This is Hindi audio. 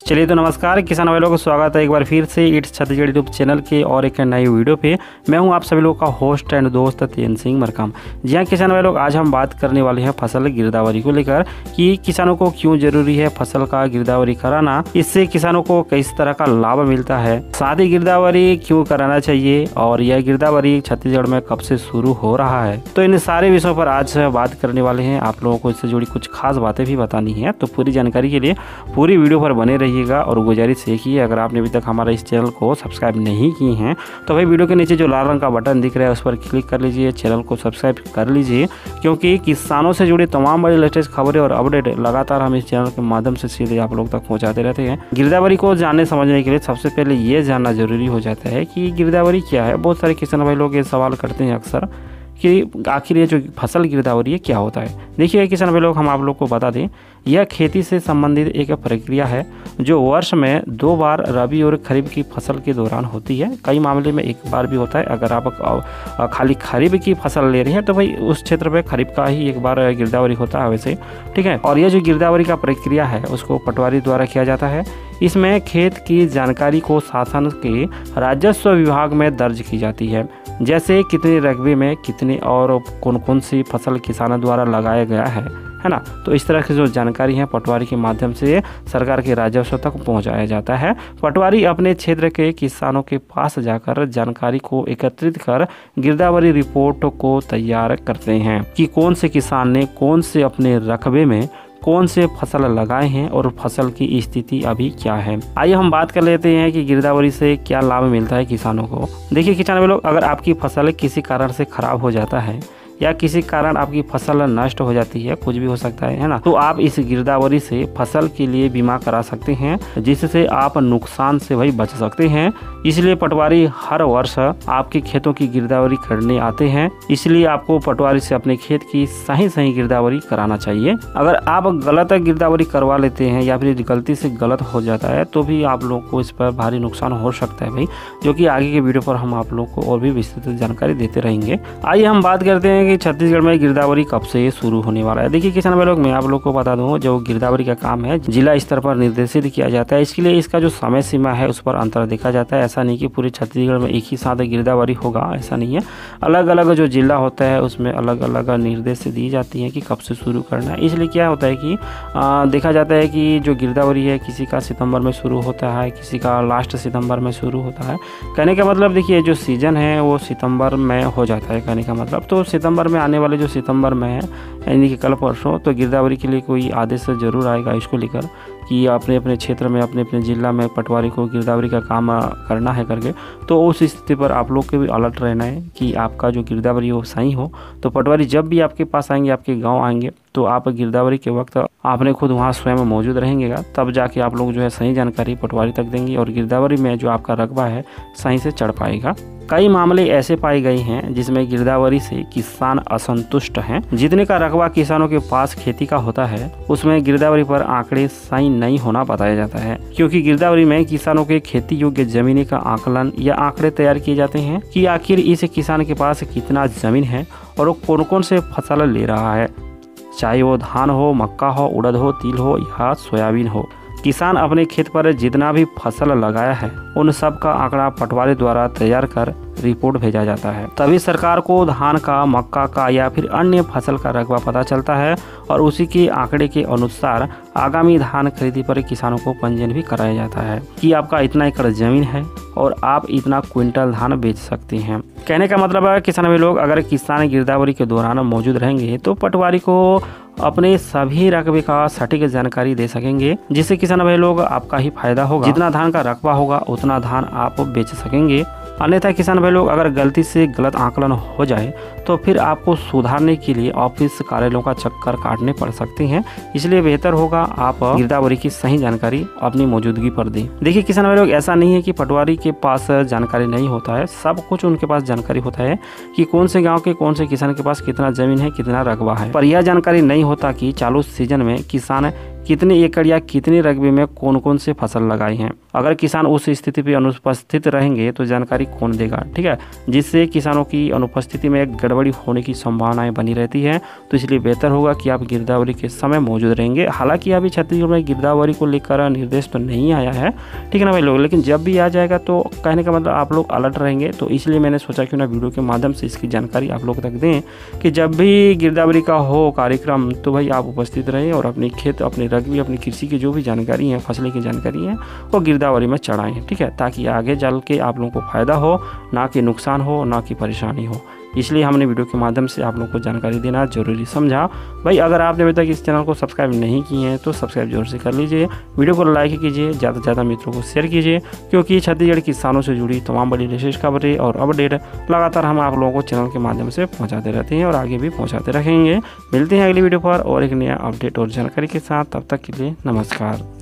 चलिए तो नमस्कार किसान भाई लोगों को स्वागत है एक बार फिर से इट्स छत्तीसगढ़ यूट्यूब चैनल के और एक नई वीडियो पे। मैं हूं आप सभी लोगों का होस्ट एंड दोस्त तेन सिंह मरकाम। जी हाँ किसान भाई लोग, आज हम बात करने वाले हैं फसल गिरदावरी को लेकर कि किसानों को क्यों जरूरी है फसल का गिरदावरी कराना, इससे किसानों को किस तरह का लाभ मिलता है, साथ ही गिरदावरी क्यों कराना चाहिए और यह गिरदावरी छत्तीसगढ़ में कब से शुरू हो रहा है। तो इन सारे विषयों पर आज बात करने वाले हैं। आप लोगों को इससे जुड़ी कुछ खास बातें भी बतानी है, तो पूरी जानकारी के लिए पूरी वीडियो पर बने रहिएगा। और गुजारिश है कि अगर आपने अभी तक हमारा इस चैनल को सब्सक्राइब नहीं की हैं तो भाई वीडियो के नीचे जो लाल रंग का बटन दिख रहा है उस पर क्लिक कर लीजिए, चैनल को सब्सक्राइब कर लीजिए, क्योंकि किसानों से जुड़ी तमाम बड़ी लेटेस्ट खबरें और अपडेट लगातार हम इस चैनल के माध्यम से सीधे आप लोग तक पहुंचाते रहते हैं। गिरदावरी को जानने समझने के लिए सबसे पहले ये जानना जरूरी हो जाता है कि गिरदावरी क्या है। बहुत सारे किसान भाई लोग ये सवाल करते हैं अक्सर कि आखिर ये जो फसल गिरदावरी है क्या होता है। देखिए किसान भाई लोग, हम आप लोग को बता दें, यह खेती से संबंधित एक प्रक्रिया है जो वर्ष में 2 बार रबी और खरीफ की फसल के दौरान होती है। कई मामले में एक बार भी होता है। अगर आप खाली खरीफ की फसल ले रहे हैं तो भाई उस क्षेत्र में खरीफ का ही एक बार गिरदावरी होता है वैसे, ठीक है। और यह जो गिरदावरी का प्रक्रिया है उसको पटवारी द्वारा किया जाता है। इसमें खेत की जानकारी को शासन के राजस्व विभाग में दर्ज की जाती है, जैसे कितने रकबे में कितने और कौन कौन सी फसल किसानों द्वारा लगाया गया है ना। तो इस तरह की जो जानकारी है पटवारी के माध्यम से सरकार के राजस्व तक पहुंचाया जाता है। पटवारी अपने क्षेत्र के किसानों के पास जाकर जानकारी को एकत्रित कर गिरदावरी रिपोर्ट को तैयार करते हैं कि कौन से किसान ने कौन से अपने रकबे में कौन से फसल लगाए हैं और फसल की स्थिति अभी क्या है। आइए हम बात कर लेते हैं कि गिरदावरी से क्या लाभ मिलता है किसानों को। देखिए किसान भाई लोग, अगर आपकी फसल किसी कारण से खराब हो जाता है या किसी कारण आपकी फसल नष्ट हो जाती है, कुछ भी हो सकता है ना, तो आप इस गिरदावरी से फसल के लिए बीमा करा सकते हैं, जिससे आप नुकसान से भाई बच सकते हैं। इसलिए पटवारी हर वर्ष आपके खेतों की गिरदावरी करने आते हैं। इसलिए आपको पटवारी से अपने खेत की सही गिरदावरी कराना चाहिए। अगर आप गलत गिरदावरी करवा लेते हैं या फिर गलती से गलत हो जाता है तो भी आप लोग को इस पर भारी नुकसान हो सकता है भाई, जो कि आगे के वीडियो पर हम आप लोग को और भी विस्तृत जानकारी देते रहेंगे। आइए हम बात करते हैं कि छत्तीसगढ़ में गिरदावरी कब से शुरू होने वाला है। देखिए किसान भाई लोग, मैं आप लोग को बता दूं, जो गिरदावरी का काम है जिला स्तर पर निर्देशित किया जाता है। इसके लिए इसका जो समय सीमा है उस पर अंतर देखा जाता है। ऐसा नहीं कि पूरे छत्तीसगढ़ में एक ही साथ गिरदावरी होगा, ऐसा नहीं है। अलग अलग जो जिला होता है उसमें अलग अलग निर्देश दी जाती है कि कब से शुरू करना है। इसलिए क्या होता है कि देखा जाता है कि जो गिरदावरी है किसी का सितंबर में शुरू होता है, किसी का लास्ट सितंबर में शुरू होता है। कहने का मतलब देखिए जो सीजन है वो सितंबर में हो जाता है, कहने का मतलब। तो सितंबर में आने वाले जो सितंबर में है यानी कि कल परसों, तो गिरदावरी के लिए कोई आदेश जरूर आएगा इसको लेकर कि अपने अपने क्षेत्र में अपने अपने जिला में पटवारी को गिरदावरी का काम करना है करके। तो उस स्थिति पर आप लोग के भी अलर्ट रहना है कि आपका जो गिरदावरी हो सही हो। तो पटवारी जब भी आपके पास आएंगे, आपके गांव आएंगे, तो आप गिरदावरी के वक्त आपने खुद वहां स्वयं मौजूद रहेंगे, तब जाके आप लोग जो है सही जानकारी पटवारी तक देंगे और गिरदावरी में जो आपका रकबा है सही से चढ़ पाएगा। कई मामले ऐसे पाए गए हैं जिसमें गिरदावरी से किसान असंतुष्ट हैं। जितने का रकबा किसानों के पास खेती का होता है उसमें गिरदावरी पर आंकड़े सही नहीं होना बताया जाता है, क्योंकि गिरदावरी में किसानों के खेती योग्य जमीन का आकलन या आंकड़े तैयार किए जाते हैं कि आखिर इस किसान के पास कितना जमीन है और वो कौन कौन से फसल ले रहा है, चाहे वो धान हो, मक्का हो, उड़द हो, तिल हो या सोयाबीन हो। किसान अपने खेत पर जितना भी फसल लगाया है उन सब का आंकड़ा पटवारी द्वारा तैयार कर रिपोर्ट भेजा जाता है। तभी सरकार को धान का, मक्का का या फिर अन्य फसल का रकबा पता चलता है और उसी के आंकड़े के अनुसार आगामी धान खरीदी पर किसानों को पंजीयन भी कराया जाता है कि आपका इतना एकड़ जमीन है और आप इतना क्विंटल धान बेच सकते हैं। कहने का मतलब है किसान भाई लोग, अगर किसान गिरदावरी के दौरान मौजूद रहेंगे तो पटवारी को अपने सभी रकबे का सटीक जानकारी दे सकेंगे, जिससे किसान भाई लोग आपका ही फायदा होगा। जितना धान का रकबा होगा उतना धान आप बेच सकेंगे। अन्यथा किसान भाई लोग, अगर गलती से गलत आकलन हो जाए तो फिर आपको सुधारने के लिए ऑफिस कार्यालयों का चक्कर काटने पड़ सकते हैं। इसलिए बेहतर होगा आप गिरदावरी की सही जानकारी अपनी मौजूदगी पर दें। देखिए किसान भाई लोग, ऐसा नहीं है कि पटवारी के पास जानकारी नहीं होता है, सब कुछ उनके पास जानकारी होता है कि कौन से गाँव के कौन से किसान के पास कितना जमीन है, कितना रकबा है। पर यह जानकारी नहीं होता कि चालू सीजन में किसान कितने एकड़ या कितने रकबे में कौन कौन से फसल लगाए हैं। अगर किसान उस स्थिति पे अनुपस्थित रहेंगे तो जानकारी कौन देगा, ठीक है, जिससे किसानों की अनुपस्थिति में गड़बड़ी होने की संभावनाएं बनी रहती है। तो इसलिए बेहतर होगा कि आप गिरदावरी के समय मौजूद रहेंगे। हालांकि अभी छत्तीसगढ़ में गिरदावरी को लेकर निर्देश तो नहीं आया है, ठीक है ना भाई लोग, लेकिन जब भी आ जाएगा तो कहने का मतलब आप लोग अलर्ट रहेंगे। तो इसलिए मैंने सोचा क्यों ना वीडियो के माध्यम से इसकी जानकारी आप लोग तक दें कि जब भी गिरदावरी का हो कार्यक्रम तो भाई आप उपस्थित रहें और अपनी खेत, अपनी रकबी, अपनी कृषि की जो भी जानकारी है, फसलें की जानकारी है, वो गिरदावरी में चढ़ाएं, ठीक है, ताकि आगे चल के आप लोगों को फ़ायदा हो, ना कि नुकसान हो, ना कि परेशानी हो। इसलिए हमने वीडियो के माध्यम से आप लोगों को जानकारी देना जरूरी समझा। भाई अगर आपने अभी तक इस चैनल को सब्सक्राइब नहीं किए हैं तो सब्सक्राइब जरूर से कर लीजिए, वीडियो को लाइक कीजिए, ज़्यादा से ज़्यादा मित्रों को शेयर कीजिए, क्योंकि छत्तीसगढ़ किसानों से जुड़ी तमाम बड़ी लेटेस्ट खबरें और अपडेट लगातार हम आप लोगों को चैनल के माध्यम से पहुँचाते रहते हैं और आगे भी पहुँचाते रहेंगे। मिलते हैं अगली वीडियो पर और एक नया अपडेट और जानकारी के साथ, तब तक के लिए नमस्कार।